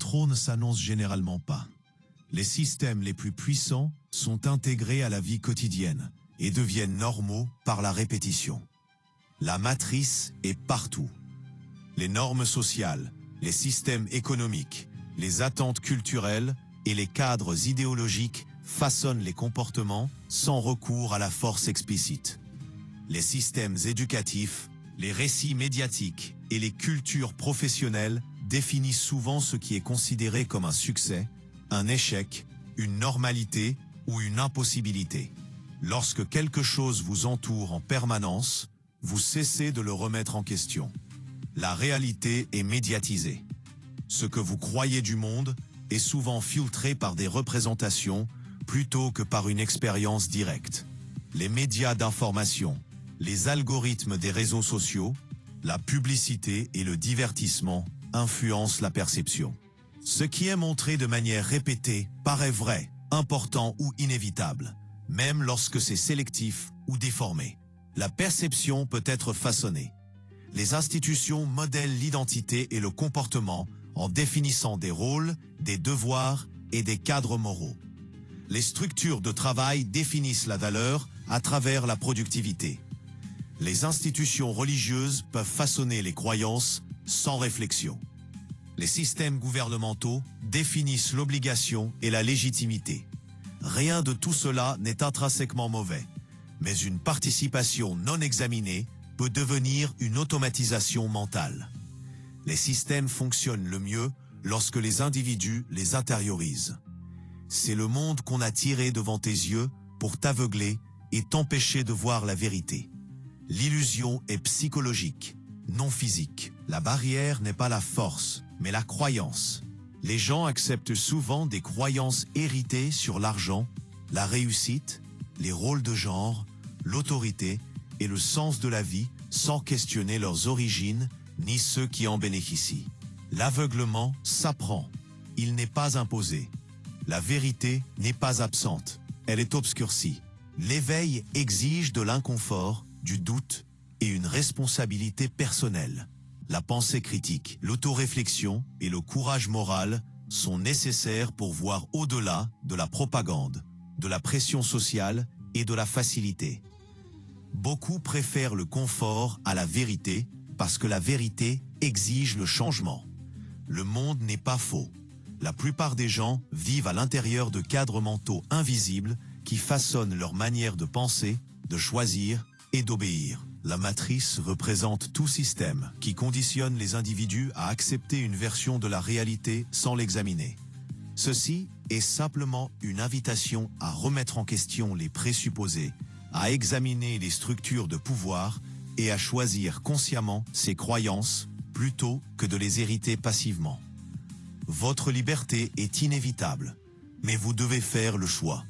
Trop ne s'annonce généralement pas. Les systèmes les plus puissants sont intégrés à la vie quotidienne et deviennent normaux par la répétition. La matrice est partout. Les normes sociales, les systèmes économiques, les attentes culturelles et les cadres idéologiques façonnent les comportements sans recours à la force explicite. Les systèmes éducatifs, les récits médiatiques et les cultures professionnelles définissent souvent ce qui est considéré comme un succès, un échec, une normalité ou une impossibilité. Lorsque quelque chose vous entoure en permanence, vous cessez de le remettre en question. La réalité est médiatisée. Ce que vous croyez du monde est souvent filtré par des représentations plutôt que par une expérience directe. Les médias d'information, les algorithmes des réseaux sociaux, la publicité et le divertissement influencent la perception. Ce qui est montré de manière répétée paraît vrai, important ou inévitable, même lorsque c'est sélectif ou déformé. La perception peut être façonnée. Les institutions modèlent l'identité et le comportement en définissant des rôles, des devoirs et des cadres moraux. Les structures de travail définissent la valeur à travers la productivité. Les institutions religieuses peuvent façonner les croyances sans réflexion. Les systèmes gouvernementaux définissent l'obligation et la légitimité. Rien de tout cela n'est intrinsèquement mauvais, mais une participation non examinée peut devenir une automatisation mentale. Les systèmes fonctionnent le mieux lorsque les individus les intériorisent. C'est le monde qu'on a tiré devant tes yeux pour t'aveugler et t'empêcher de voir la vérité. L'illusion est psychologique, non physique. La barrière n'est pas la force, mais la croyance. Les gens acceptent souvent des croyances héritées sur l'argent, la réussite, les rôles de genre, l'autorité et le sens de la vie sans questionner leurs origines ni ceux qui en bénéficient. L'aveuglement s'apprend, il n'est pas imposé. La vérité n'est pas absente, elle est obscurcie. L'éveil exige de l'inconfort, du doute et une responsabilité personnelle. La pensée critique, l'autoréflexion et le courage moral sont nécessaires pour voir au-delà de la propagande, de la pression sociale et de la facilité. Beaucoup préfèrent le confort à la vérité parce que la vérité exige le changement. Le monde n'est pas faux. La plupart des gens vivent à l'intérieur de cadres mentaux invisibles qui façonnent leur manière de penser, de choisir et d'obéir. La matrice représente tout système qui conditionne les individus à accepter une version de la réalité sans l'examiner. Ceci est simplement une invitation à remettre en question les présupposés, à examiner les structures de pouvoir et à choisir consciemment ses croyances plutôt que de les hériter passivement. Votre liberté est inévitable, mais vous devez faire le choix.